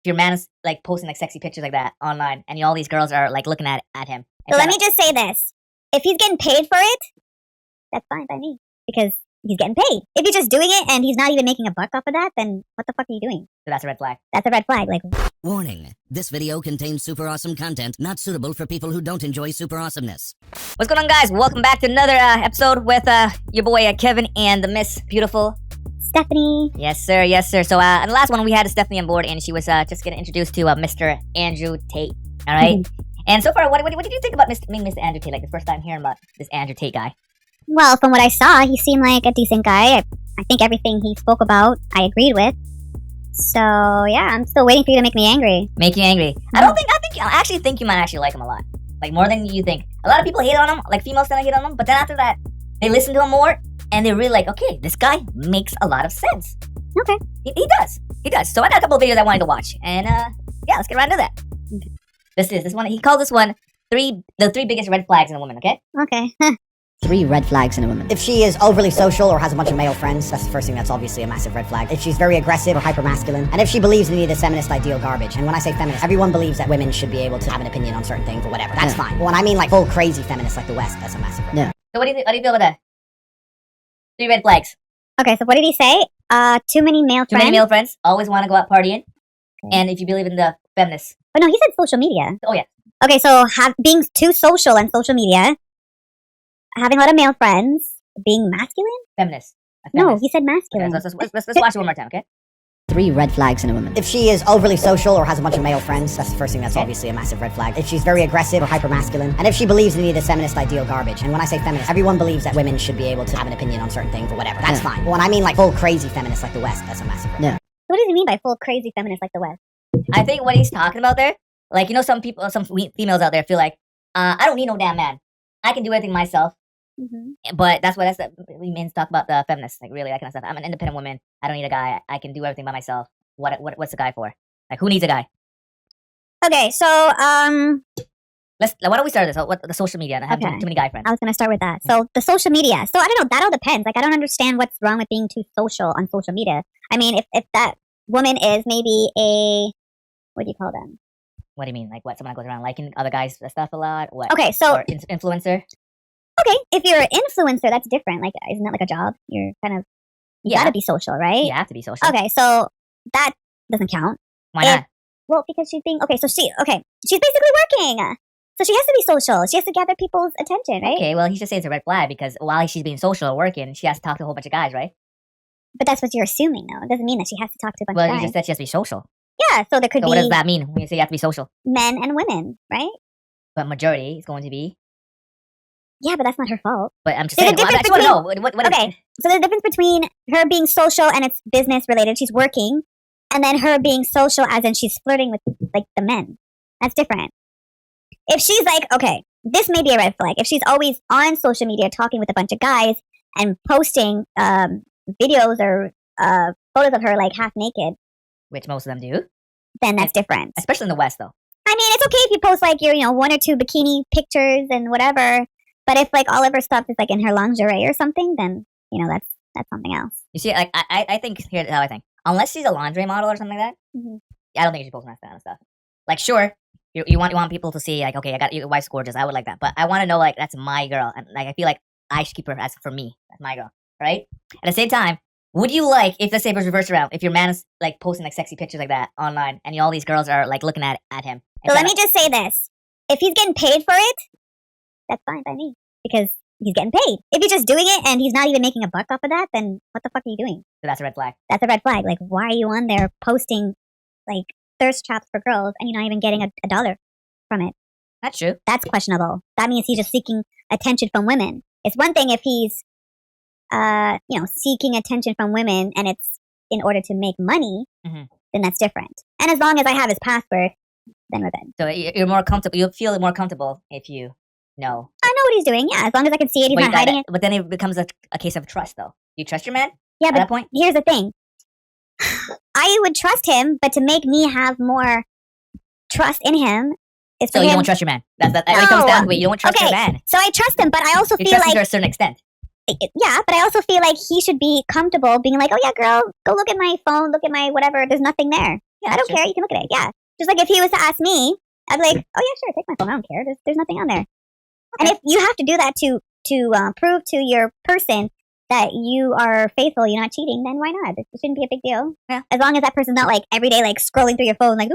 your man's like posting like sexy pictures like that online, and all these girls are like looking at him. So let me just say this: if he's getting paid for it, that's fine by me because he's getting paid. If he's just doing it and he's not even making a buck off of that, then what the fuck are you doing? So that's a red flag. That's a red flag. Like, warning: this video contains super awesome content not suitable for people who don't enjoy super awesomeness. What's going on, guys? Welcome back to another episode with your boy Kevin and the Miss Beautiful Stephanie. Yes, sir. Yes, sir. So in the last one, we had Stephanie on board, and she was just getting introduced to Mr. Andrew Tate. All right. And so far, what did you think about Mr. Andrew Tate? Like the first time hearing about this Andrew Tate guy. Well, from what I saw, he seemed like a decent guy. I think everything he spoke about, I agreed with. So yeah, I'm still waiting for you to make me angry. Make you angry? I actually think you might actually like him a lot. Like more than you think. A lot of people hate on him, like females tend to hate on him, but then after that, they listen to him more, and they're really like, okay, this guy makes a lot of sense. Okay. He does. He does. So I got a couple of videos I wanted to watch, and yeah, let's get right into that. Okay. This one. He called this one the three biggest red flags in a woman. Okay. Okay. 3 red flags in a woman. If she is overly social or has a bunch of male friends, that's the first thing that's obviously a massive red flag. If she's very aggressive or hyper-masculine, and if she believes in any of this feminist ideal garbage, and when I say feminist, everyone believes that women should be able to have an opinion on certain things or whatever. That's fine. But when I mean like full crazy feminists like the West, that's a massive red flag. So what do you feel about that? 3 red flags. Okay, so what did he say? Too many male friends? Too many male friends. Always want to go out partying. Okay. And if you believe in the feminists. But no, he said social media. Oh, yeah. Okay, so being too social on social media, having a lot of male friends, being masculine? Feminist. No, he said masculine. Okay, let's watch it one more time, okay? 3 red flags in a woman. If she is overly social or has a bunch of male friends, that's the first thing that's obviously a massive red flag. If she's very aggressive or hyper-masculine, and if she believes in any of this feminist ideal garbage, and when I say feminist, everyone believes that women should be able to have an opinion on certain things or whatever. That's fine. But when I mean like full crazy feminists like the West, that's a massive red flag. What does he mean by full crazy feminists like the West? I think what he's talking about there, like, you know, some females out there feel like, I don't need no damn man. I can do everything myself. Mm-hmm. But that's what we means talk about the feminists, like really that kind of stuff. I'm an independent woman. I don't need a guy. I can do everything by myself. What's the guy for? Like, who needs a guy? Okay, so why don't we start this? What the social media? And I have too many guy friends. I was gonna start with that. So the social media. So I don't know. That all depends. Like, I don't understand what's wrong with being too social on social media. I mean, if that woman is maybe what do you call them? What do you mean? Like what? Someone that goes around liking other guys' stuff a lot? What? Okay, so or influencer. Okay, if you're an influencer, that's different. Like, isn't that like a job? You're kind of you gotta be social, right? You have to be social. Okay, so that doesn't count. Why not? Well, because she's being she's basically working. So she has to be social. She has to gather people's attention, right? Okay, well, he should say it's a red flag because while she's being social or working, she has to talk to a whole bunch of guys, right? But that's what you're assuming, though. It doesn't mean that she has to talk to a bunch of guys. Well, you just said she has to be social. Yeah, so there could be... what does that mean when you say you have to be social? Men and women, right? But majority is going to be... Yeah, but that's not her fault. But I'm just saying, I just want to know. So the difference between her being social and it's business related, she's working, and then her being social as in she's flirting with, like, the men. That's different. If she's like, okay, this may be a red flag. If she's always on social media talking with a bunch of guys and posting videos or photos of her, like, half naked, which most of them do, then that's different. Especially in the West, though. I mean, it's okay if you post, like, your, 1 or 2 bikini pictures and whatever, but if, like, all of her stuff is, like, in her lingerie or something, then, that's something else. You see, like, I think, here's how I think. Unless she's a lingerie model or something like that, I don't think she should post that kind of stuff. Like, sure, you want people to see, like, okay, I got your wife's gorgeous, I would like that, but I want to know, like, that's my girl, and, like, I feel like I should keep her as for me, that's my girl, right? At the same time, would you like, if let's say it was reversed around, if your man is like posting like sexy pictures like that online, and all these girls are like looking at him? So let me just say this: if he's getting paid for it, that's fine by me because he's getting paid. If he's just doing it and he's not even making a buck off of that, then what the fuck are you doing? So that's a red flag. That's a red flag. Like, why are you on there posting like thirst traps for girls and you're not even getting a dollar from it? That's true. That's questionable. That means he's just seeking attention from women. It's one thing if he's seeking attention from women and it's in order to make money, then that's different. And as long as I have his password, then we're good. So you're more comfortable, you'll feel more comfortable if you know. I know what he's doing, yeah. As long as I can see it, he's not hiding it. But then it becomes a case of trust, though. You trust your man? Yeah, at but that point? Here's the thing. I would trust him, but to make me have more trust in him is for So him. you don't trust your man? It comes down to it. You don't trust your man. So I trust him, but I also feel like... to a certain extent. Yeah, but I also feel like he should be comfortable being like, oh yeah, girl, go look at my phone, look at my whatever. There's nothing there. Yeah, I don't true. care. You can look at it. Yeah. Just like if he was to ask me, I'd be like, oh yeah, sure, take my phone. I don't care. There's nothing on there. And if you have to do that to prove to your person that you are faithful, you're not cheating, then why not? It shouldn't be a big deal. Yeah. As long as that person's not like every day like scrolling through your phone like.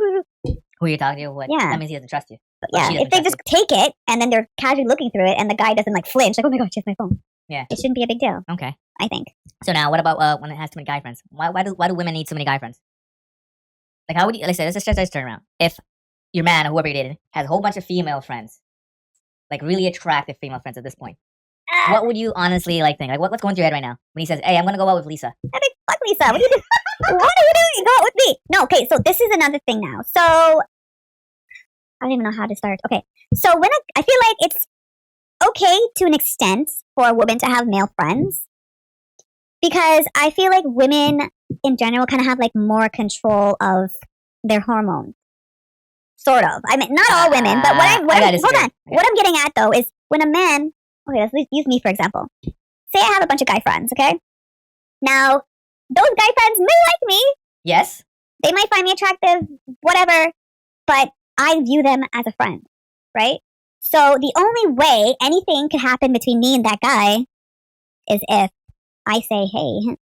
Who you're talking to? What? Yeah. That means he doesn't trust you. But Or yeah, she if they doesn't just take it and then they're casually looking through it and the guy doesn't like flinch, like, oh my god, she has my phone. Yeah. It shouldn't be a big deal, Okay. I think. So now, what about when it has too many guy friends? Why do women need so many guy friends? Like, how would you? Let's say, let's just turn around. If your man, or whoever you dated, has a whole bunch of female friends, like really attractive female friends at this point, what would you honestly like think? Like, what's going through your head right now when he says, "Hey, I'm gonna go out with Lisa"? I mean, fuck Lisa. What are you doing? What are you doing? Go out with me. No, okay, so this is another thing now. So I don't even know how to start. Okay. So I feel like it's okay to an extent for a woman to have male friends. Because I feel like women in general kind of have like more control of their hormones. Sort of. I mean, not all women, but hold on. What I'm getting at though is when a man, okay, let's use me for example. Say I have a bunch of guy friends, okay? Now, those guy friends may like me. Yes. They might find me attractive, whatever, but I view them as a friend, right? So the only way anything could happen between me and that guy is if I say, hey,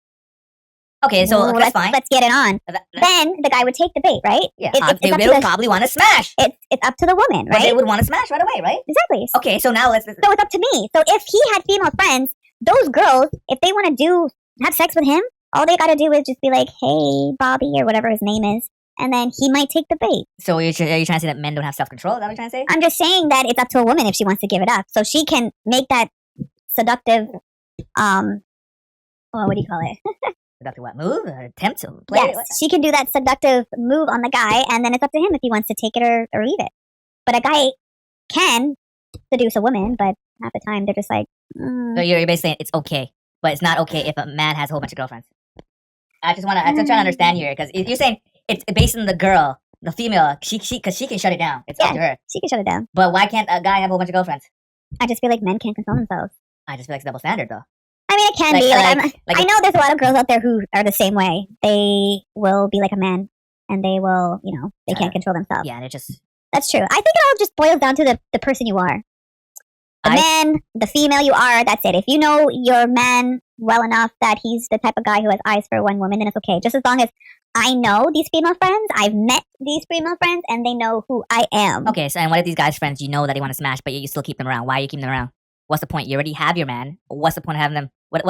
Okay, so that's fine. let's get it on. Then the guy would take the bait, right? Yeah, they would probably want to smash. It's up to the woman, right? But they would want to smash right away, right? Exactly. Okay, so now let's. So it's up to me. So if he had female friends, those girls, if they want to have sex with him, all they got to do is just be like, hey, Bobby, or whatever his name is, and then he might take the bait. So are you trying to say that men don't have self-control? Is that what you're trying to say? I'm just saying that it's up to a woman if she wants to give it up. So she can make that seductive, what do you call it? Seductive what? Move? Or attempt to play Yes, she can do that seductive move on the guy, and then it's up to him if he wants to take it or leave it. But a guy can seduce a woman, but half the time they're just like. So you're basically saying it's okay, but it's not okay if a man has a whole bunch of girlfriends. I'm just trying to understand here because you're saying it's based on the girl, the female, because she can shut it down. It's up to her. She can shut it down. But why can't a guy have a whole bunch of girlfriends? I just feel like men can't control themselves. I just feel like it's double standard though. I mean, it can be. I know there's a lot of girls out there who are the same way. They will be like a man, and they will, they can't control themselves. Yeah, and it just. That's true. I think it all just boils down to the person you are. The man, the female you are, that's it. If you know your man well enough that he's the type of guy who has eyes for one woman, then it's okay. Just as long as I know these female friends, I've met these female friends, and they know who I am. Okay, so and what if these guys' friends, you know that they want to smash, but you still keep them around? Why are you keeping them around? What's the point? You already have your man. What's the point of having them? What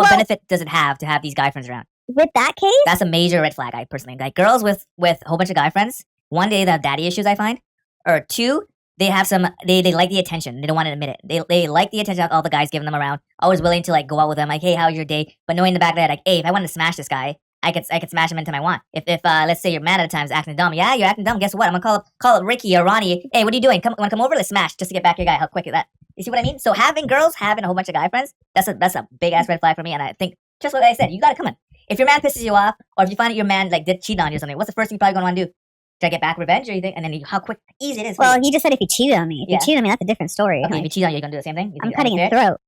benefit does it have to have these guy friends around? With that case? That's a major red flag, I personally. Like, girls with a whole bunch of guy friends, one, they have daddy issues, I find. Or two, they have they like the attention. They don't want to admit it. They like the attention of all the guys giving them around. Always willing to, like, go out with them. Like, hey, how's your day? But knowing in the back of their head, like, hey, if I wanted to smash this guy, I could smash him anytime I want. If let's say you're mad at times acting dumb. Yeah, you're acting dumb. Guess what? I'm gonna call up Ricky or Ronnie. Hey, what are you doing? Wanna come over? Let's smash just to get back your guy. How quick is that? You see what I mean? So having a whole bunch of guy friends, that's a big ass red flag for me. And I think just what I said, you gotta come in. If your man pisses you off, or if you find that your man like did cheat on you or something, what's the first thing you're probably gonna want to do? Try to get back revenge or you think? And then how quick, easy it is. Well, you just said if he cheated on me. If you cheated on me, that's a different story. Okay, if you cheat on you, you're gonna do the same thing. I'm cutting his throat.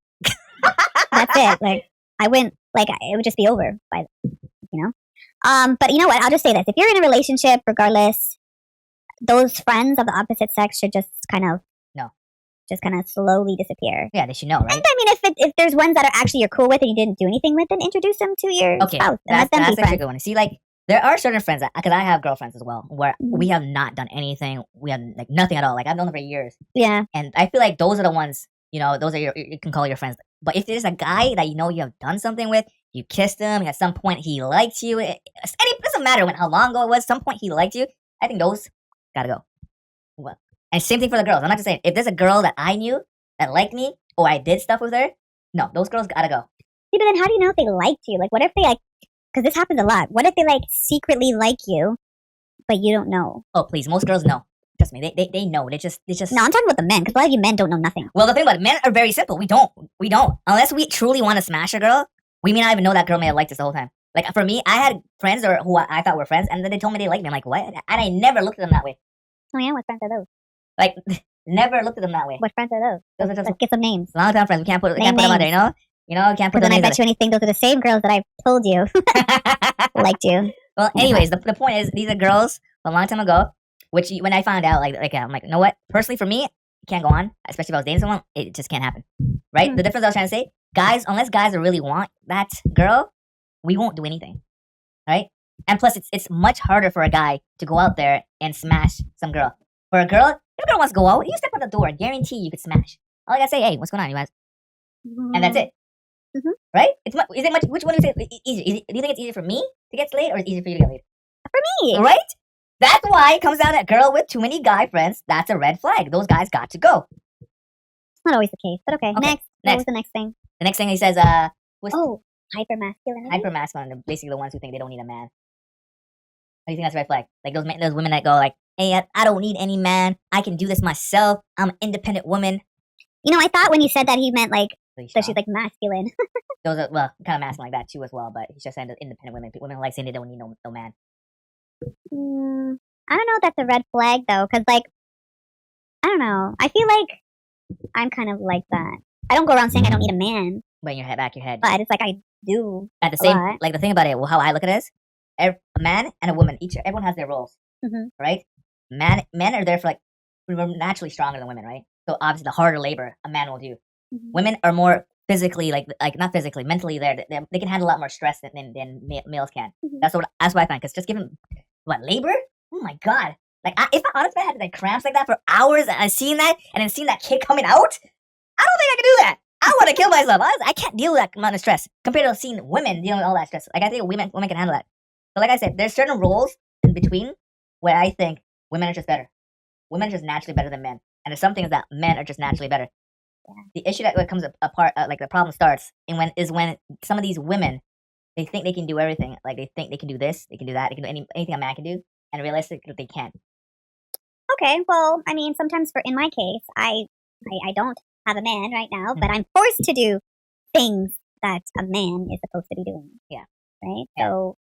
That's it. Like I wouldn't. Like it would just be over by, But you know what? I'll just say this: if you're in a relationship, regardless, those friends of the opposite sex should just kind of slowly disappear. Yeah, they should know, right? And I mean, if there's ones that are actually you're cool with and you didn't do anything with, then introduce them to your spouse. That's a good one. See, like there are certain friends because I have girlfriends as well where we have not done anything. We have like nothing at all. Like I've known them for years. Yeah, and I feel like those are the ones. Those are you can call your friends. But if there's a guy that you have done something with, you kissed him, at some point he liked you. It doesn't matter how long ago it was. Some point he liked you. I think those gotta go. Well, and same thing for the girls. I'm not just saying if there's a girl that I knew that liked me or I did stuff with her. No, those girls gotta go. See, but then how do you know if they liked you? Like, what if they because this happens a lot. What if they secretly like you, but you don't know? Oh, please, most girls know. Trust me, they know. They just. No, I'm talking about the men because a lot of you men don't know nothing. Well, the thing about it, men are very simple. We don't. Unless we truly want to smash a girl, we may not even know that girl may have liked us the whole time. Like for me, I had friends who I thought were friends, and then they told me they liked me. I'm like, what? And I never looked at them that way. Oh yeah, what friends are those? Like, never looked at them that way. What friends are those? Let's get some names. Long time friends. We can't put them out there. Can't put them. Then I bet you anything those are the same girls that I told you liked you. Well, anyways, the point is, these are girls a long time ago, which when I found out, I'm like, you know what? Personally, for me, it can't go on. Especially if I was dating someone, it just can't happen. Right? The difference I was trying to say, guys, unless guys really want that girl, we won't do anything. Right? And plus, it's much harder for a guy to go out there and smash some girl. For a girl, if a girl wants to go out, you step out the door, guarantee you could smash. All I gotta say, hey, what's going on, you guys? And that's it. Right? Is it much? Which one do you say easier? Do you think it's easier for me to get laid, or is it easier for you to get laid? For me, right? That's why it comes down to a girl with too many guy friends. That's a red flag. Those guys got to go. It's not always the case, but okay. Next. What was the next thing? The next thing he says, hyper masculinity. Hyper masculine. Basically, the ones who think they don't need a man. How do you think that's a red flag? Like those women that go like, hey, I don't need any man. I can do this myself. I'm an independent woman. You know, I thought when you said that he meant like that she's like masculine. Those are kind of masculine like that too as well. But he's just saying independent women. Women who like saying they don't need no man. I don't know if that's a red flag though, because like I don't know. I feel like I'm kind of like that. I don't go around saying I don't need a man. But in your head, back your head. But it's like I do. At the same, like the thing about it, well, how I look at it is, a man and a woman, everyone has their roles, right? Men are there for like, we're naturally stronger than women, right? So obviously, the harder labor a man will do. Women are more physically, like not physically, mentally there. They can handle a lot more stress than males can. That's what I find. Because just given labor, oh my god! Like if I honestly had like cramps like that for hours, and I seen that, and then seen that kid coming out, I don't think I could do that. I want to kill myself. I can't deal with that amount of stress compared to seeing women dealing with all that stress. Like I think women can handle that. But like I said, there's certain roles in between where I think women are just better. Women are just naturally better than men, and there's some things that men are just naturally better. The issue that comes apart, like the problem starts, when some of these women, they think they can do everything. Like they think they can do this, they can do that, they can do anything a man can do, and realistically they can't. Okay, well, I mean, sometimes in my case, I don't have a man right now, but I'm forced to do things that a man is supposed to be doing. Yeah. Right? Yeah. So,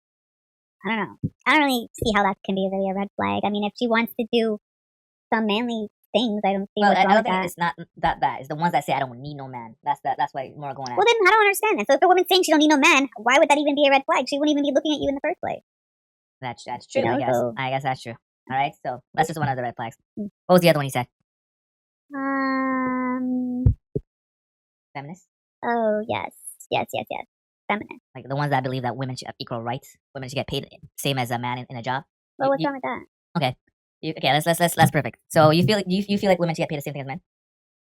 I don't know. I don't really see how that can be really a red flag. I mean, if she wants to do some manly things, I don't see what's wrong with that. I don't think it's not that bad. It's the ones that say, I don't need no man. That's why more going on. Well, then I don't understand that. So if a woman's saying she don't need no man, why would that even be a red flag? She wouldn't even be looking at you in the first place. That's true, I guess. I guess that's true. All right, so that's just one of the red flags. What was the other one he said? Feminist? Oh, yes. Feminist. Like the ones that believe that women should have equal rights. Women should get paid same as a man in a job. Well, what's wrong with that? Okay. That's perfect. So you feel like women should get paid the same thing as men?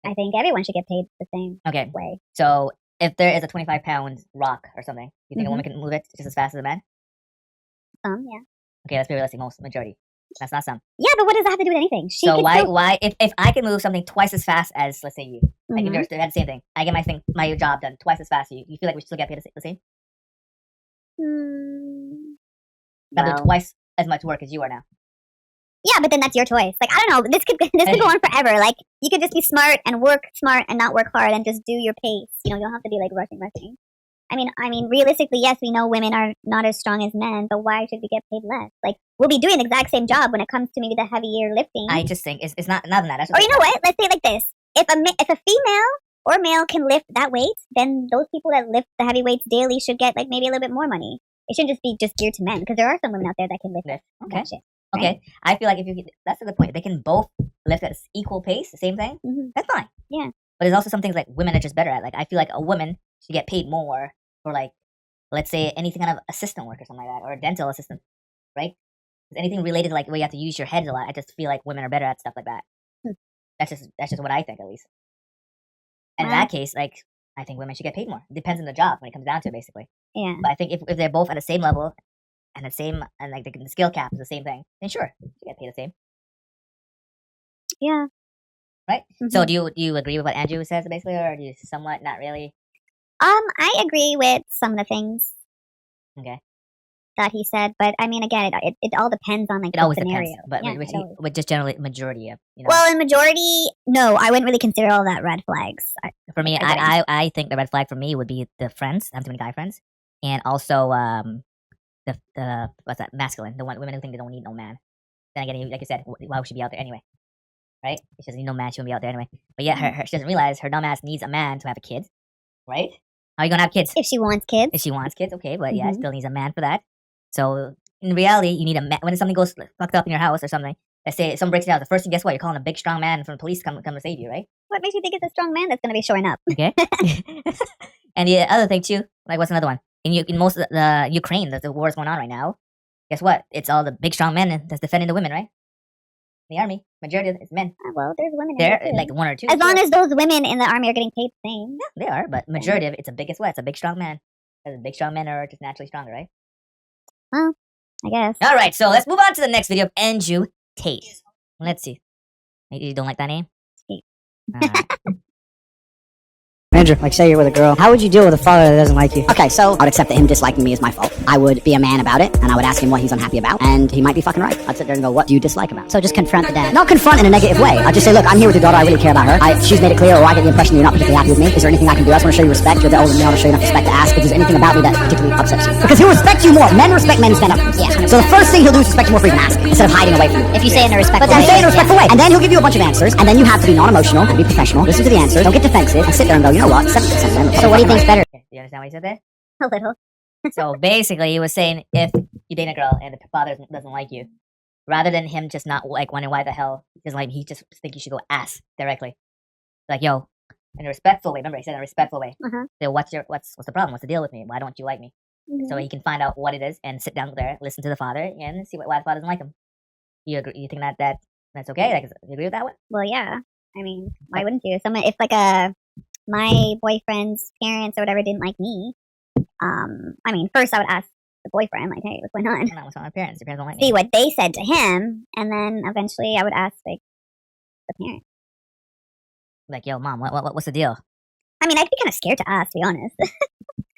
I think everyone should get paid the same way. So if there is a 25-pound rock or something, you think a woman can move it just as fast as a man? Some, yeah. Okay, let's be realistic. Majority. That's not some. Yeah, but what does that have to do with anything? So why if I can move something twice as fast as, let's say, you, like if they had the same thing, I get my job done twice as fast as you feel like we should still get paid the same? I'm doing twice as much work as you are now. Yeah, but then that's your choice. Like, I don't know. This could go on forever. Like, you could just be smart and work smart and not work hard and just do your pace. You know, you don't have to be like rushing. I mean, realistically, yes, we know women are not as strong as men, but why should we get paid less? Like, we'll be doing the exact same job when it comes to maybe the heavier lifting. I just think it's not that. Or you know what? Let's say it like this: if a female or male can lift that weight, then those people that lift the heavy weights daily should get like maybe a little bit more money. It shouldn't just be geared to men, because there are some women out there that can lift that shit. Right? Okay, I feel like that's a good point. If they can both lift at equal pace, the same thing, that's fine. Yeah. But there's also some things like women are just better at. Like I feel like a woman should get paid more for, like, let's say anything kind of assistant work or something like that, or a dental assistant, right? Anything related to like where you have to use your heads a lot. I just feel like women are better at stuff like that. That's just what I think, at least. And in that case, like, I think women should get paid more. It depends on the job when it comes down to it, basically. Yeah. But I think if they're both at the same level and like the skill cap is the same thing, then sure, you get paid the same. Yeah. Right. So do you agree with what Andrew says basically, or do you somewhat not really? I agree with some of the things. Okay. That he said, but I mean, again, it all depends on like the scenario. Depends, but with just generally majority of, you know. Well, in majority, no, I wouldn't really consider all that red flags. For me, I think the red flag for me would be the friends. I have too many guy friends, and also the what's that, masculine, the women who think they don't need no man. Then again, like you said, why would she be out there anyway? Right? She doesn't need no man. She won't be out there anyway. But yeah, she doesn't realize her dumb ass needs a man to have a kid, right? How are you gonna have kids? If she wants kids. Okay, but yeah, still needs a man for that. So in reality, you need a man. When something goes fucked up in your house or something, let's say someone breaks it out, the first thing, guess what? You're calling a big, strong man from the police come to save you, right? What makes you think it's a strong man that's going to be showing up? Okay. And the other thing too, like what's another one? In most of the Ukraine, the war is going on right now. Guess what? It's all the big, strong men that's defending the women, right? The army, majority of it is men. Well, there's women in They're there too. like one or two. As long as those women in the army are getting paid the same. Yeah, they are, but majority of it's a big, guess what? It's a big, strong man. Because big, strong men are just naturally stronger, right? Well, I guess. All right, so let's move on to the next video of Andrew Tate. Let's see. You don't like that name? Tate. All right. Andrew, like say you're with a girl. How would you deal with a father that doesn't like you? Okay, so I would accept that him disliking me is my fault. I would be a man about it, and I would ask him what he's unhappy about, and he might be fucking right. I'd sit there and go, what do you dislike about? So just confront the dad. Not confront in a negative way. I'd just say, look, I'm here with your daughter. I really care about her. She's made it clear, or I get the impression you're not particularly happy with me. Is there anything I can do? I just want to show you respect. You're the older than me. I want to show you enough respect to ask if there's anything about me that particularly upsets you. Because he'll respect you more. Men respect men who stand up for themselves. Yeah. So the first thing he'll do is respect you more for even asking, instead of hiding away from you. If you say it in a respectful But then way. say it in a respectful way. And then he'll give you a bunch of answers, and then you have to be non-emotional and be professional. Listen to the answers. Don't get defensive, and sit there and go, you know what? 70% of men. So what do you think's better? Okay, you understand what he said there? A little. So basically, he was saying if you date a girl and the father doesn't like you, rather than him just not like wondering why the hell he doesn't like me, he just think you should go ask directly, like yo, in a respectful way. Remember, he said in a respectful way. Uh-huh. So what's the problem? What's the deal with me? Why don't you like me? So he can find out what it is and sit down there, listen to the father, and see why the father doesn't like him. You agree, you think that's okay? Like, you agree with that one? Well, yeah. I mean, why wouldn't you? If like my boyfriend's parents or whatever didn't like me, I mean, first I would ask the boyfriend, like, hey, what's going on? No, what's wrong with my parents? Your parents don't like See me. what they said to him, and then eventually I would ask like the parents. Like, yo, mom, what's the deal? I mean, I'd be kind of scared to ask, to be honest.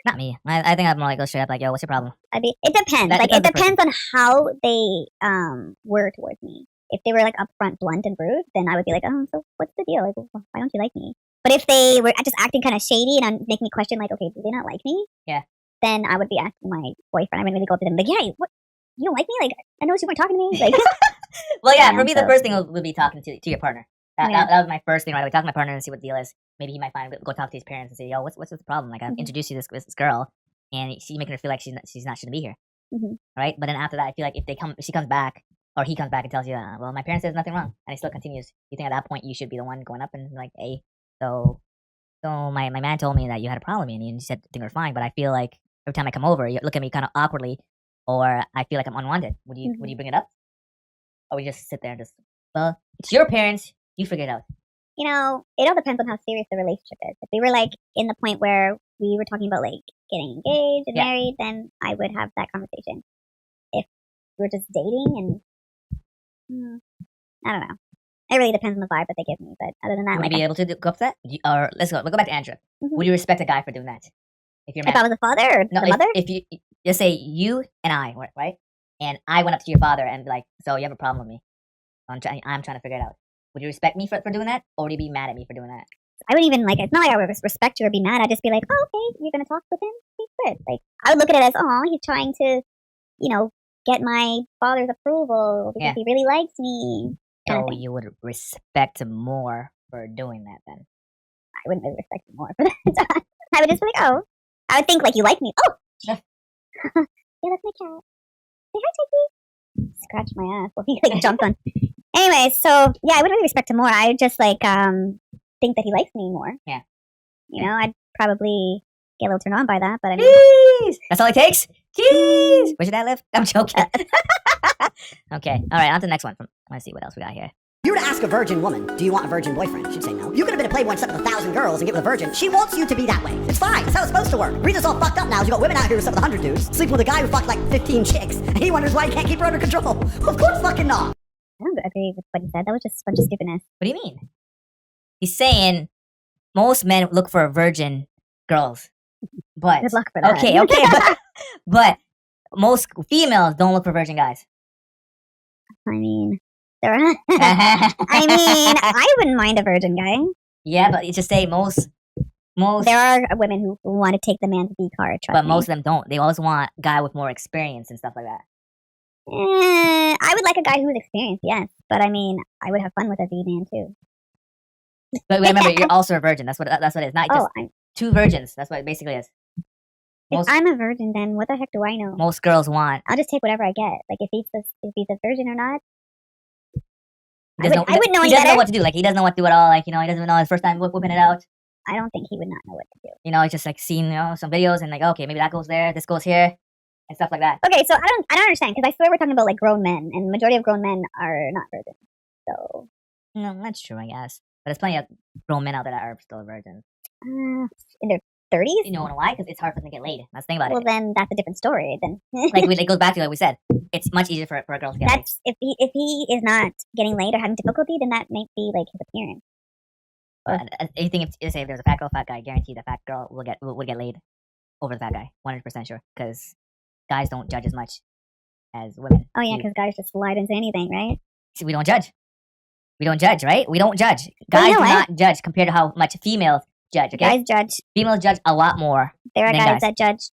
Not me. I think I'm more like go straight up, like, yo, what's your problem? It depends. That Like, it depends on the depends on how they were towards me. If they were like upfront, blunt, and rude, then I would be like, oh, so what's the deal? Like, why don't you like me? But if they were just acting kind of shady and making me question, like, okay, do they not like me? Yeah. Then I would be asking my boyfriend. I would really go up to them, like, yeah, what? You don't like me? Like, I noticed you weren't talking to me. Like, Well, yeah, Yeah, for me, the so- first thing would be talking to your partner. Yeah. That was my first thing, right? I would talk to my partner and see what the deal is. Maybe he might go talk to his parents and say, yo, what's the problem? Like, I've Mhm. introduced you to this girl, and she's making her feel like she's not shouldn't be here. Mhm. Right? But then after that, I feel like if she comes back, or he comes back and tells you, well, my parents says nothing wrong, and he still continues, you think at that point you should be the one going up and like, hey, so my man told me that you had a problem with me, and you said things were fine, but I feel like every time I come over, you look at me kind of awkwardly, or I feel like I'm unwanted. Would you bring it up? Or we just sit there and just, well, it's your parents, you figure it out. you know, it all depends on how serious the relationship is. If we were like in the point where we were talking about like getting engaged and Yeah. married, then I would have that conversation. If we're just dating and I don't know. It really depends on the vibe that they give me. But other than that, Would like you be able to go up to that? Or let's go back to Andrew. Mhm. Would you respect a guy for doing that? If you're if I was a father or no, the mother, if you just say you and I, right? And I went up to your father and be like, so you have a problem with me? I'm trying to figure it out. Would you respect me for doing that, or would you be mad at me for doing that? I wouldn't even like. It's not like I would respect you or be mad. I'd just be like, oh, okay, you're gonna talk with him. Okay, good. Like I would look at it as, oh, he's trying to, get my father's approval because Yeah. he really likes me. Kind of So thing. you would respect him more for doing that then? I wouldn't really respect you more for that. I would just be like, oh, I would think like you like me. Oh, Yeah. yeah, that's my cat. Say hi, Tate. Scratch my ass while he like jumped on. Anyway, so yeah, I would really respect him more. I would just like think that he likes me more. Yeah. I'd probably get a little turned on by that, but I mean, Jeez! That's all it takes? Jeez! Where's your dad live? I'm joking. Okay, alright, on to the next one. Let's see what else we got here. If you were to ask a virgin woman, do you want a virgin boyfriend? She'd say no. You could have been a playboy and slept with 1,000 girls and get with a virgin. She wants you to be that way. It's fine. That's how it's supposed to work. The reason it's all fucked up now is you got women out here who slept with 100 dudes, sleeping with a guy who fucked like 15 chicks, and he wonders why he can't keep her under control. Of course fucking not. I don't agree with what he said. That was just a bunch of stupidness. What do you mean? He's saying most men look for virgin girls. But Good luck for that. okay, but most females don't look for virgin guys. I mean, there are. I mean, I wouldn't mind a virgin guy. Yeah, but you just say most, There are women who want to take the man's V card. Trust but me. most of them don't. They always want a guy with more experience and stuff like that. I would like a guy who was experienced, yes. But I mean, I would have fun with a V man too. But remember, you're also a virgin. That's what it is. Not just Oh, I'm two virgins. That's what it basically is. If I'm a virgin, then what the heck do I know? Most girls want. I'll just take whatever I get. Like if he's a virgin or not. I wouldn't know any better. He doesn't know what to do. Like he doesn't know what to do at all. Like he doesn't know his first time whipping it out. I don't think he would not know what to do. It's just like seeing some videos and like okay, maybe that goes there, this goes here, and stuff like that. Okay, so I don't understand because I swear we're talking about like grown men, and the majority of grown men are not virgins. So no, that's true, I guess. But there's plenty of grown men out there that are still virgins. In their 30s. You know why? Because it's hard for them to get laid. Let's think about it. Well, then that's a different story. Then it goes back to what we said. It's much easier for a girl to get laid. If he is not getting laid or having difficulty, then that might be like his appearance. You think if there's a fat girl, fat guy, guaranteed the fat girl will get laid over the fat guy, 100% sure. Because guys don't judge as much as women. Oh yeah, because guys just slide into anything, right? See, we don't judge. We don't judge, right? We don't judge. Guys do not judge compared to how much females judge. Okay? Guys judge. Females judge a lot more. There are guys that judge.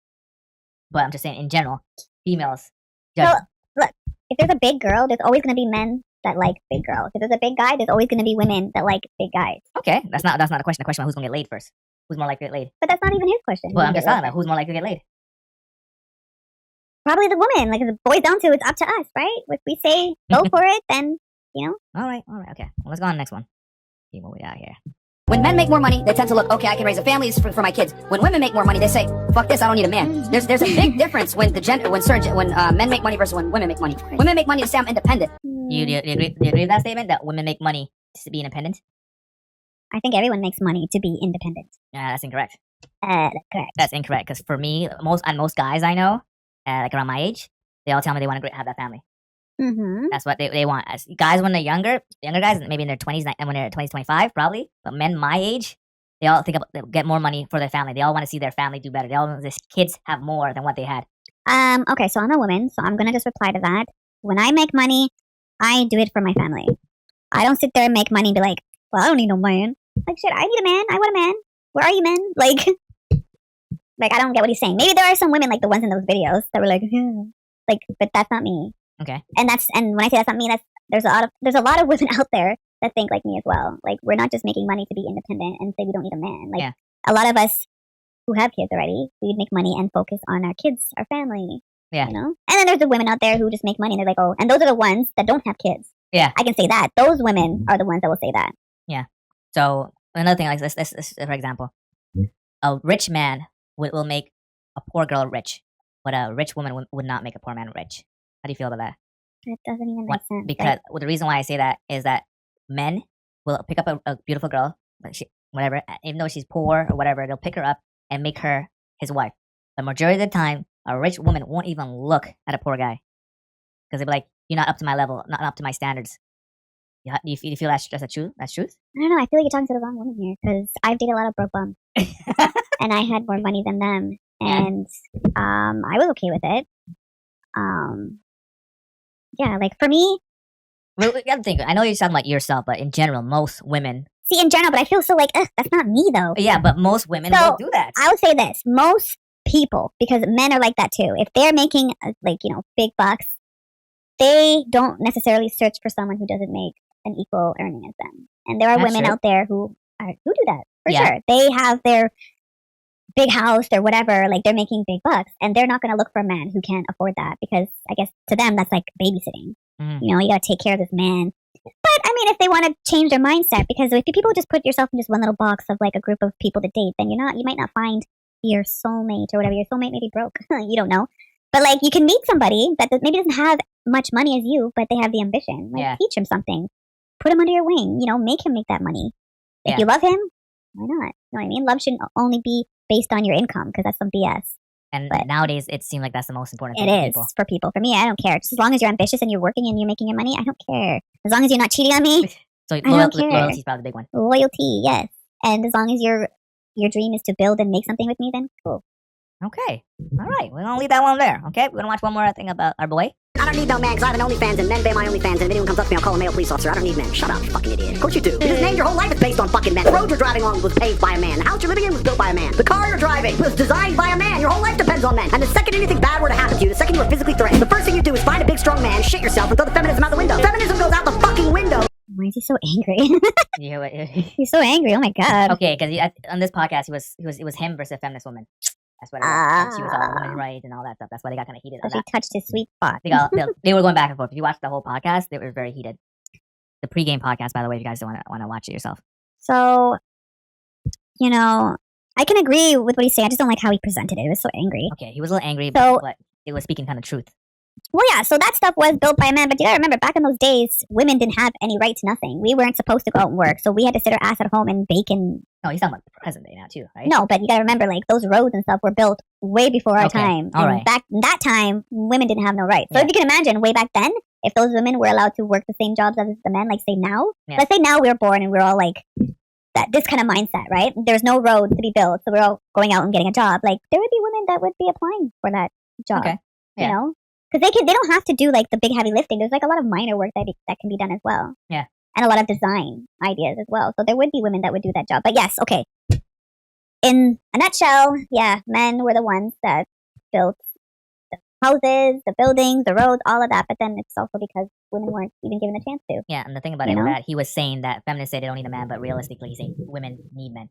But I'm just saying, in general, females judge. So look, if there's a big girl, there's always going to be men that like big girls. If there's a big guy, there's always going to be women that like big guys. Okay, that's not a question. The question about who's going to get laid first. Who's more likely to get laid? But that's not even his question. Well, I'm just talking about who's more likely to get laid. Probably the woman. Like if it boils down to it's up to us, right? If we say go for it, then All right, okay. Well, let's go on to the next one. See what we got here. When men make more money, they tend to look, okay, I can raise a family for my kids. When women make more money, they say, fuck this, I don't need a man. There's a big difference when men make money versus when women make money. Women make money to say I'm independent. Do you agree with that statement that women make money to be independent? I think everyone makes money to be independent. That's incorrect. That's correct. That's incorrect because for me, most guys I know, like around my age, they all tell me they want to have that family. Mm-hmm. That's what they want. As guys, when they're younger guys, maybe in their 20s, and when they're 20s, 25, probably. But men my age, they all think they'll get more money for their family. They all want to see their family do better. They all want their kids have more than what they had. Okay, so I'm a woman, so I'm gonna just reply to that. When I make money, I do it for my family. I don't sit there and make money and be like, well, I don't need no man. Like, shit, I need a man. I want a man. Where are you, men? Like I don't get what he's saying. Maybe there are some women like the ones in those videos that were like, but that's not me. Okay. And when I say that's not me, there's a lot of women out there that think like me as well. Like we're not just making money to be independent and say we don't need a man. Like a lot of us who have kids already, we make money and focus on our kids, our family. Yeah. And then there's the women out there who just make money and they're like, oh, and those are the ones that don't have kids. Yeah. I can say that. Those women are the ones that will say that. Yeah. So another thing, like this for example, a rich man will make a poor girl rich, but a rich woman would not make a poor man rich. How do you feel about that? That doesn't even make sense. Because the reason why I say that is that men will pick up a beautiful girl, whatever, even though she's poor or whatever, they'll pick her up and make her his wife. The majority of the time, a rich woman won't even look at a poor guy because they'll be like, "You're not up to my level, not up to my standards." Do you feel that's true? That's truth? I don't know. I feel like you're talking to the wrong woman here because I've dated a lot of broke bums, and I had more money than them, and I was okay with it. Yeah, like for me, you have to think. I know you're talking about yourself, but in general, most women. See, in general, but I feel so like, that's not me though. Yeah, but most women will do that. I would say this: most people, because men are like that too. If they're making big bucks, they don't necessarily search for someone who doesn't make an equal earning as them. And there are women out there who do that for sure. They have their big house or whatever, like they're making big bucks, and they're not going to look for a man who can't afford that because I guess to them that's like babysitting. Mm-hmm. You got to take care of this man. But I mean, if they want to change their mindset, because if people just put yourself in just one little box of like a group of people to date, then you might not find your soulmate or whatever. Your soulmate may be broke. You don't know. But like you can meet somebody that maybe doesn't have much money as you, but they have the ambition. Like teach him something. Put him under your wing. Make him make that money. If you love him, why not? You know what I mean? Love shouldn't only be based on your income because that's some BS. And nowadays, it seems like that's the most important thing for people. For people. For me, I don't care. Just as long as you're ambitious and you're working and you're making your money, I don't care. As long as you're not cheating on me, so loyalty is probably the big one. Loyalty, yes. And as long as your dream is to build and make something with me, then cool. Okay. All right. We're going to leave that one there. Okay. We're going to watch one more thing about our boy. I don't need no man because I have an OnlyFans and men pay my OnlyFans and if anyone comes up to me, I'll call a male police officer. I don't need men. Shut up, you fucking idiot. Of course you do. You just named your whole life is based on fucking men. The road you're driving on was paved by a man. The house you're living in was built by a man. The car you're driving was designed by a man. Your whole life depends on men. And the second anything bad were to happen to you, the second you were physically threatened, the first thing you do is find a big strong man, shit yourself, and throw the feminism out the window. Feminism goes out the fucking window. Why is he so angry? He's so angry. Oh my god. Okay, because on this podcast, it was him versus a feminist woman. That's why she was all women's rights and all that stuff. That's why they got kind of heated. So she touched his sweet spot. They were going back and forth. If you watch the whole podcast, they were very heated. The pregame podcast, by the way, if you guys don't want to watch it yourself. So, I can agree with what he's saying. I just don't like how he presented it. It was so angry. Okay, he was a little angry, but it was speaking kind of truth. Well, yeah, so that stuff was built by men, but you gotta remember, back in those days, women didn't have any right to nothing. We weren't supposed to go out and work, so we had to sit our ass at home and bake and... No, he's talking about the present day now, too, right? No, but you gotta remember, those roads and stuff were built way before our time. All right. Back in that time, women didn't have no rights. So if you can imagine, way back then, if those women were allowed to work the same jobs as the men, say now, let's say now we were born and we're all this kind of mindset, right? There's no roads to be built, so we're all going out and getting a job. There would be women that would be applying for that job. Okay. Yeah. You know? Because they don't have to do the big heavy lifting. There's a lot of minor work that can be done as well. Yeah. And a lot of design ideas as well. So there would be women that would do that job. But yes, okay. In a nutshell, yeah, men were the ones that built the houses, the buildings, the roads, all of that. But then it's also because women weren't even given a chance to. Yeah, and the thing about it was that he was saying that feminists say they don't need a man, but realistically he's saying women need men.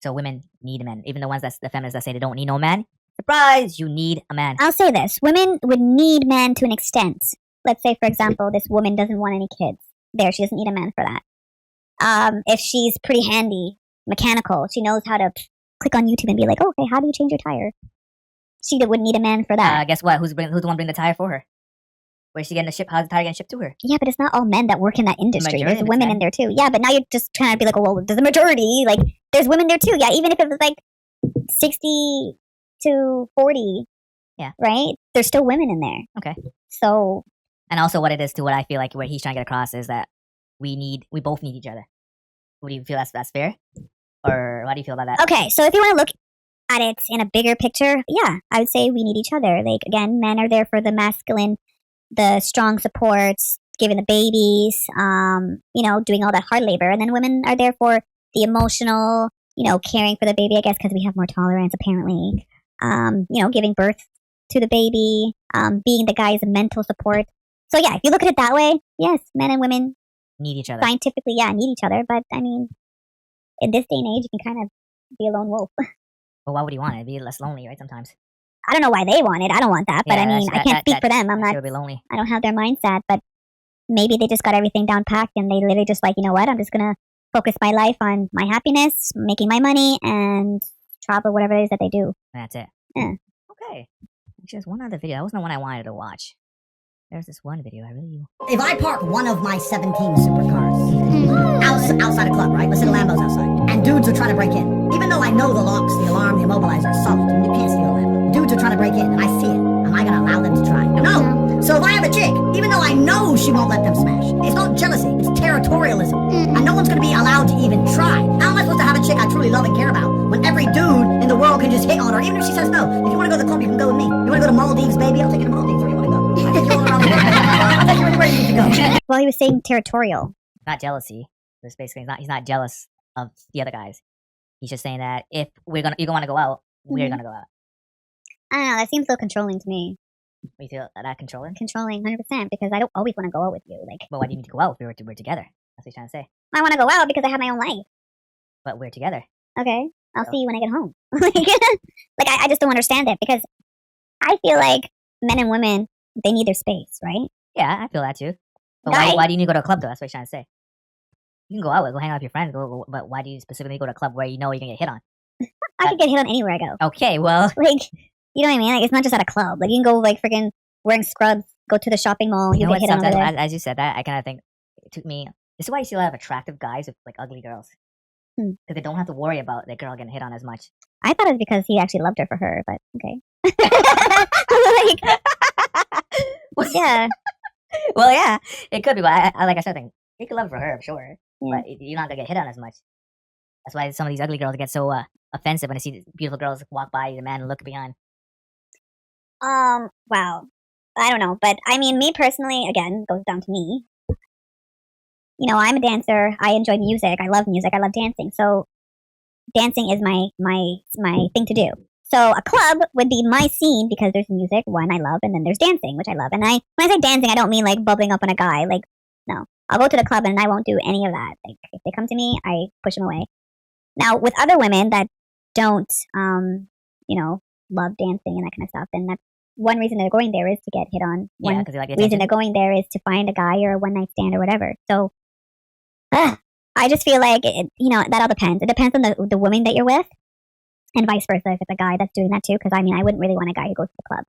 So women need men. Even the feminists that say they don't need no man. Surprise, you need a man. I'll say this. Women would need men to an extent. Let's say, for example, this woman doesn't want any kids. She doesn't need a man for that. If she's pretty handy, mechanical, she knows how to click on YouTube and be like, okay, how do you change your tire? She wouldn't need a man for that. Guess what? Who's the one bringing the tire for her? Where's she getting the ship? How's the tire getting shipped to her? Yeah, but it's not all men that work in that industry. There's women men. in there too. Yeah, but now you're just trying to be well, there's a majority. There's women there too. Yeah, even if it was 60 to 40, yeah, right? There's still women in there. Okay. So, and also what it is to what I feel like what he's trying to get across is that we both need each other. What do you feel that's fair? Or how do you feel about that? Okay, so if you want to look at it in a bigger picture, yeah, I would say we need each other. Again, men are there for the masculine, the strong supports, giving the babies, doing all that hard labor. And then women are there for the emotional, caring for the baby, I guess, because we have more tolerance, apparently. Giving birth to the baby, being the guy's mental support. So yeah, if you look at it that way, yes, men and women need each other. Scientifically, yeah, need each other. But I mean, in this day and age, you can kind of be a lone wolf. Well, why would you want it? It'd be less lonely, right? Sometimes. I don't know why they want it. I don't want that. But I mean, I can't speak for them. I'm not. Be lonely. I don't have their mindset. But maybe they just got everything down packed and they literally just you know what? I'm just gonna focus my life on my happiness, making my money, and travel whatever it is that they do. That's it. Yeah. Okay. There's one other video. That wasn't the one I wanted to watch. There's this one video I really... If I park one of my 17 supercars outside a club, right? Let's say the Lambo's outside, and dudes are trying to break in. Even though I know the locks, the alarm, the immobilizer are solid, and you can't steal a Lambo. Dudes are trying to break in, and I see it. Am I gonna allow them to try? No. So if I have a chick, even though I know she won't let them smash, it's not jealousy, it's territorialism. And no one's gonna be allowed to even try. How am I supposed to have a chick I truly love and care about when every dude in the world can just hit on her, even if she says no? If you wanna go to the club, you can go with me. You wanna go to Maldives, baby? I'll take you to Maldives. Where do you wanna go? I'll take you all around the world. I'll take you anywhere you need to go. Well, he was saying territorial. Not jealousy. It's basically he's not jealous of the other guys. He's just saying that if you're gonna want to go out, we're gonna go out. I don't know. That seems so controlling to me. You feel that controlling? Controlling, 100%. Because I don't always want to go out with you. But why do you need to go out if we're together? That's what he's trying to say. I want to go out because I have my own life. But we're together. Okay, I'll see you when I get home. I just don't understand it because I feel like men and women, they need their space, right? Yeah, I feel that too. But why do you need to go to a club though? That's what he's trying to say. You can go out, go hang out with your friends, but why do you specifically go to a club where you know you're gonna get hit on? I could get hit on anywhere I go. Okay, well, you know what I mean? It's not just at a club. You can go freaking wearing scrubs, go to the shopping mall. You know get hit on over there. As you said that, I kind of think it took me. This is why you see a lot of attractive guys with ugly girls because they don't have to worry about their girl getting hit on as much. I thought it was because he actually loved her for her, but okay. Yeah. Well, yeah, it could be, but I like I said, he could love her for her, sure, but you're not gonna get hit on as much. That's why some of these ugly girls get so offensive when they see these beautiful girls walk by the man and look behind. Wow. I don't know, but I mean, me personally, again, goes down to me. I'm a dancer. I enjoy music. I love music. I love dancing. So, dancing is my thing to do. So a club would be my scene because there's music, one I love, and then there's dancing, which I love. And when I say dancing, I don't mean bubbling up on a guy. No. I'll go to the club and I won't do any of that. If they come to me, I push them away. Now, with other women that don't, love dancing and that kind of stuff, then that's one reason they're going there is to get hit on. One because they like the reason attention. they're going there is to find a guy or a one night stand or whatever. So, I just feel like that all depends. It depends on the woman that you're with, and vice versa if it's a guy that's doing that too. Because I wouldn't really want a guy who goes to the club.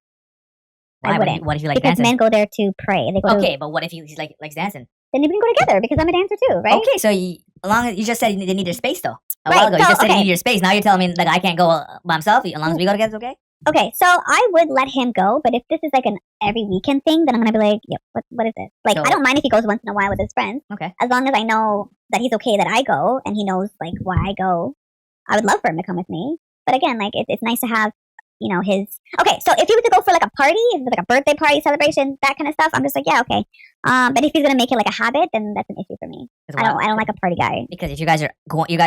Why? I wouldn't. What if you like because dancing? men go there to pray. They go Okay, but what if he's like likes dancing? then you can go together because I'm a dancer too, right? Okay, so as long as you just said they need their space though. A Right, while ago, you so, just said you okay. need your space. Now you're telling me that I can't go by himself. As long as we go together, it's okay. Okay, so I would let him go, but if this is like an every weekend thing, then I'm gonna be like, yeah, what is this? Like, So- I don't mind if he goes once in a while with his friends, Okay. as long as I know that he's okay that I go and he knows like why I go. I would love for him to come with me, but again, like it's nice to have his. Okay, so if he was to go for like a party, if it's like a birthday party celebration, that kind of stuff, I'm just like, yeah, okay. But if he's gonna make it like a habit, then that's an issue for me. I don't like a party guy. Because if you guys are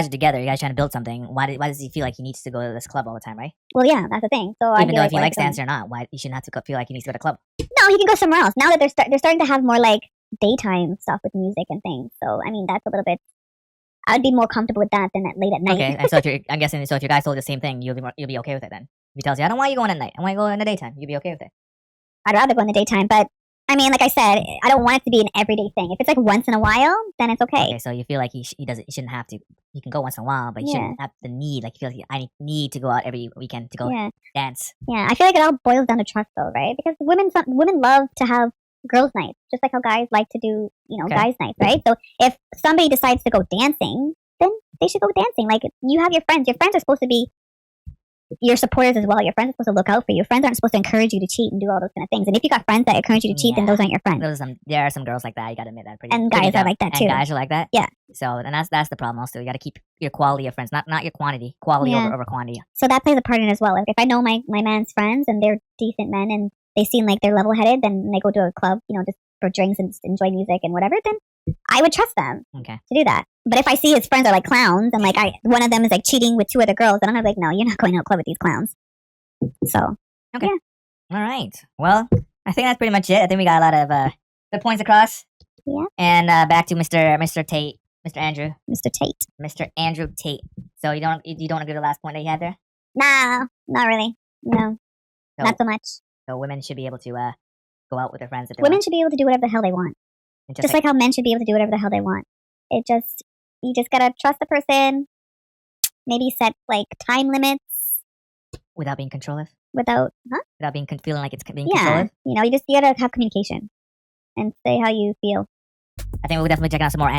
together, you guys trying to build something. Why does he feel like he needs to go to this club all the time, right? Well, yeah, that's the thing. So Even though if he likes dancing, dancing or not, why he shouldn't have to feel like he needs to go to club? no, he can go somewhere else. Now that they're starting to have more like daytime stuff with music and things. So that's a little bit. I would be more comfortable with that than at late at night. Okay, and so I'm guessing so if your guy told you the same thing, you'll be okay with it then. If he tells you, I don't want you going at night, I want you to go in the daytime, you'll be okay with it. I'd rather go in the daytime, but like I said, I don't want it to be an everyday thing. If it's like once in a while, then it's okay. Okay, so you feel like he shouldn't have to. He can go once in a while, but he shouldn't have the need. Like, he feels like I need to go out every weekend to go dance. Yeah, I feel like it all boils down to trust, though, right? Because women love to have girls' nights, just like how guys like to do, guys' nights, right? So if somebody decides to go dancing, then they should go dancing. Like, you have your friends. Your friends are supposed to be your supporters as well. Your friends are supposed to look out for you. Your friends aren't supposed to encourage you to cheat and do all those kind of things. And if you got friends that encourage you to cheat, then those aren't your friends. There are some girls like that. You gotta admit that. And guys are like that too. And guys are like that. Yeah. So and that's the problem. Also, you gotta keep your quality of friends, not your quantity. Quality over quantity. So that plays a part in it as well. Like if I know my man's friends and they're decent men and they seem like they're level headed, then they go to a club, just for drinks and just enjoy music and whatever, then I would trust them to do that. But if I see his friends are like clowns and like one of them is like cheating with two other girls, then I'm gonna be like, no, you're not going to a club with these clowns. So okay, yeah. All right. Well, I think that's pretty much it. I think we got a lot of good points across. Yeah. And back to Mr. Tate, Mr. Andrew Tate. So you don't agree with the last point that you had there? Nah, not really. No, not so much. So women should be able to go out with their friends if they Women want. should be able to do whatever the hell they want. Just like how men should be able to do whatever the hell they want. You just gotta trust the person. Maybe set like time limits. Without being controlling. Without being feeling like it's being yeah. controlling. You gotta have communication and say how you feel. I think we'll definitely check out some more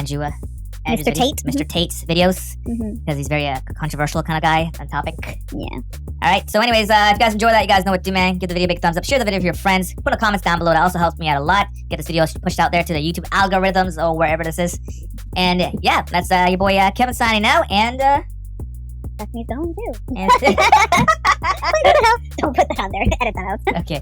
Mr. Tate. Mr. Tate's videos because he's very controversial kind of guy on topic. Yeah. All right. So, anyways, if you guys enjoy that, you guys know what to do, man. Give the video a big thumbs up. Share the video with your friends. Put a comments down below. That also helps me out a lot. Get this video pushed out there to the YouTube algorithms or wherever this is. And yeah, that's your boy Kevin signing out. And that's me going too. And Don't put that on there. Edit that out. okay.